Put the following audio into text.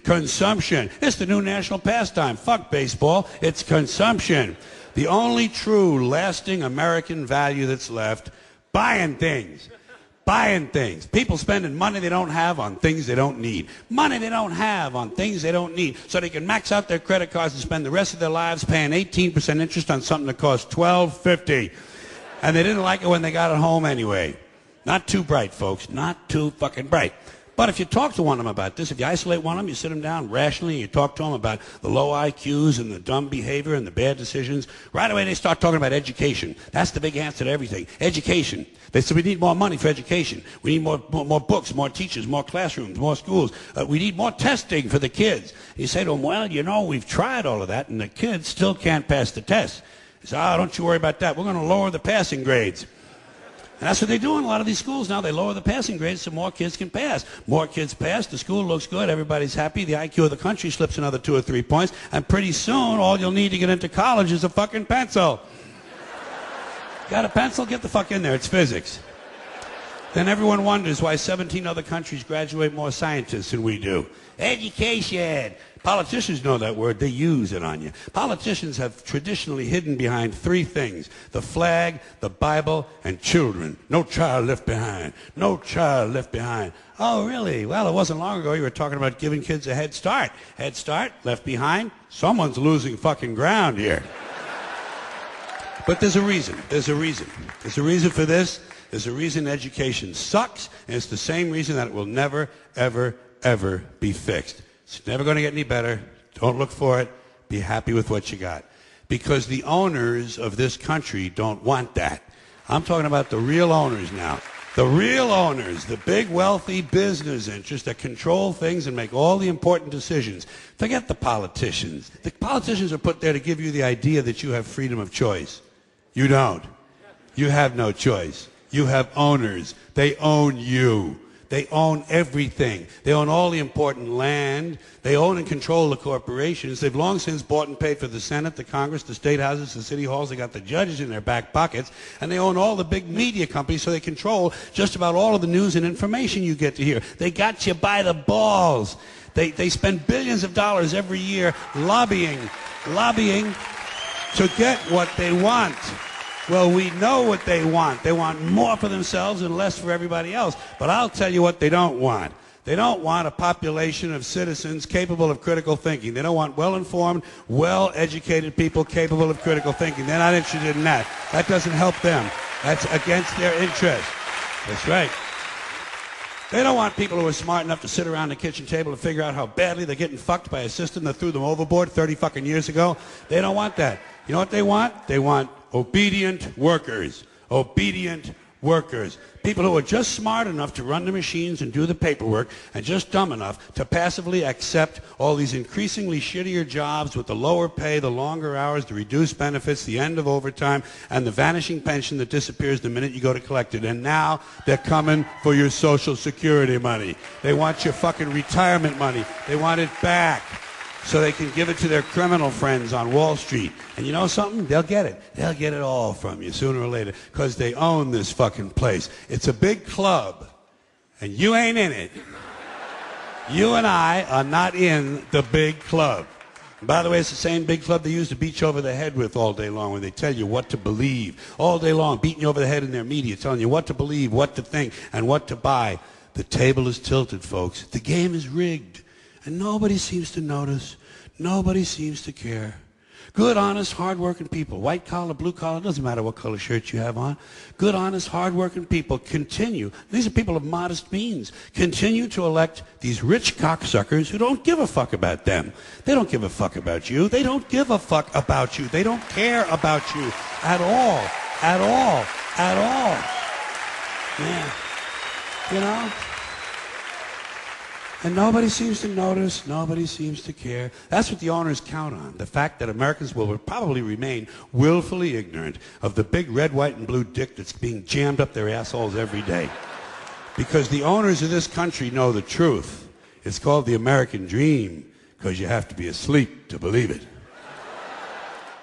Consumption. It's the new national pastime. Fuck baseball. It's consumption. The only true, lasting American value that's left, buying things. Buying things. People spending money they don't have on things they don't need. Money they don't have on things they don't need. So they can max out their credit cards and spend the rest of their lives paying 18% interest on something that costs $12.50. And they didn't like it when they got it home anyway. Not too bright, folks. Not too fucking bright. But if you talk to one of them about this, if you isolate one of them, you sit them down rationally, and you talk to them about the low IQs and the dumb behavior and the bad decisions, right away they start talking about education. That's the big answer to everything. Education. They said we need more money for education. We need more books, more teachers, more classrooms, more schools. We need more testing for the kids. And you say to them, well, you know, we've tried all of that, and the kids still can't pass the test. They say, oh, don't you worry about that. We're going to lower the passing grades. And that's what they do in a lot of these schools now. They lower the passing grades so more kids can pass. More kids pass, the school looks good, everybody's happy, the IQ of the country slips another 2 or 3 points, and pretty soon all you'll need to get into college is a fucking pencil. Got a pencil? Get the fuck in there. It's physics. Then everyone wonders why 17 other countries graduate more scientists than we do. Education. Politicians know that word. They use it on you. Politicians have traditionally hidden behind 3 things: the flag, the Bible, and children. No child left behind. No child left behind. Oh, really? Well, it wasn't long ago you were talking about giving kids a head start. Head start, left behind. Someone's losing fucking ground here. But there's a reason. There's a reason. There's a reason for this. There's a reason education sucks, and it's the same reason that it will never, ever, ever be fixed. It's never going to get any better. Don't look for it. Be happy with what you got. Because the owners of this country don't want that. I'm talking about the real owners now. The real owners, the big wealthy business interests that control things and make all the important decisions. Forget the politicians. The politicians are put there to give you the idea that you have freedom of choice. You don't. You have no choice. You have owners. They own you. They own everything. They own all the important land. They own and control the corporations. They've long since bought and paid for the Senate, the Congress, the state houses, the city halls. They got the judges in their back pockets. And they own all the big media companies, so they control just about all of the news and information you get to hear. They got you by the balls. They spend billions of dollars every year lobbying to get what they want. Well, we know what they want. They want more for themselves and less for everybody else. But I'll tell you what they don't want. They don't want a population of citizens capable of critical thinking. They don't want well-informed, well-educated people capable of critical thinking. They're not interested in that. That doesn't help them. That's against their interest. That's right. They don't want people who are smart enough to sit around the kitchen table and figure out how badly they're getting fucked by a system that threw them overboard 30 fucking years ago. They don't want that. You know what they want? They want obedient workers. Obedient workers. People who are just smart enough to run the machines and do the paperwork, and just dumb enough to passively accept all these increasingly shittier jobs with the lower pay, the longer hours, the reduced benefits, the end of overtime, and the vanishing pension that disappears the minute you go to collect it. And now they're coming for your Social Security money. They want your fucking retirement money. They want it back, so they can give it to their criminal friends on Wall Street. And you know something? They'll get it. They'll get it all from you sooner or later, because they own this fucking place. It's a big club, and you ain't in it. You and I are not in the big club. And by the way, it's the same big club they used to beat you over the head with all day long, when they tell you what to believe. All day long, beating you over the head in their media, telling you what to believe, what to think, and what to buy. The table is tilted, folks. The game is rigged. And nobody seems to notice. Nobody seems to care. Good, honest, hard-working people, white collar, blue collar, doesn't matter what color shirt you have on. Good, honest, hard-working people continue. These are people of modest means. Continue to elect these rich cocksuckers who don't give a fuck about them. They don't give a fuck about you. They don't give a fuck about you. They don't care about you at all. At all. At all. Yeah. You know? And nobody seems to notice, nobody seems to care. That's what the owners count on, the fact that Americans will probably remain willfully ignorant of the big red, white, and blue dick that's being jammed up their assholes every day. Because the owners of this country know the truth. It's called the American dream, because you have to be asleep to believe it.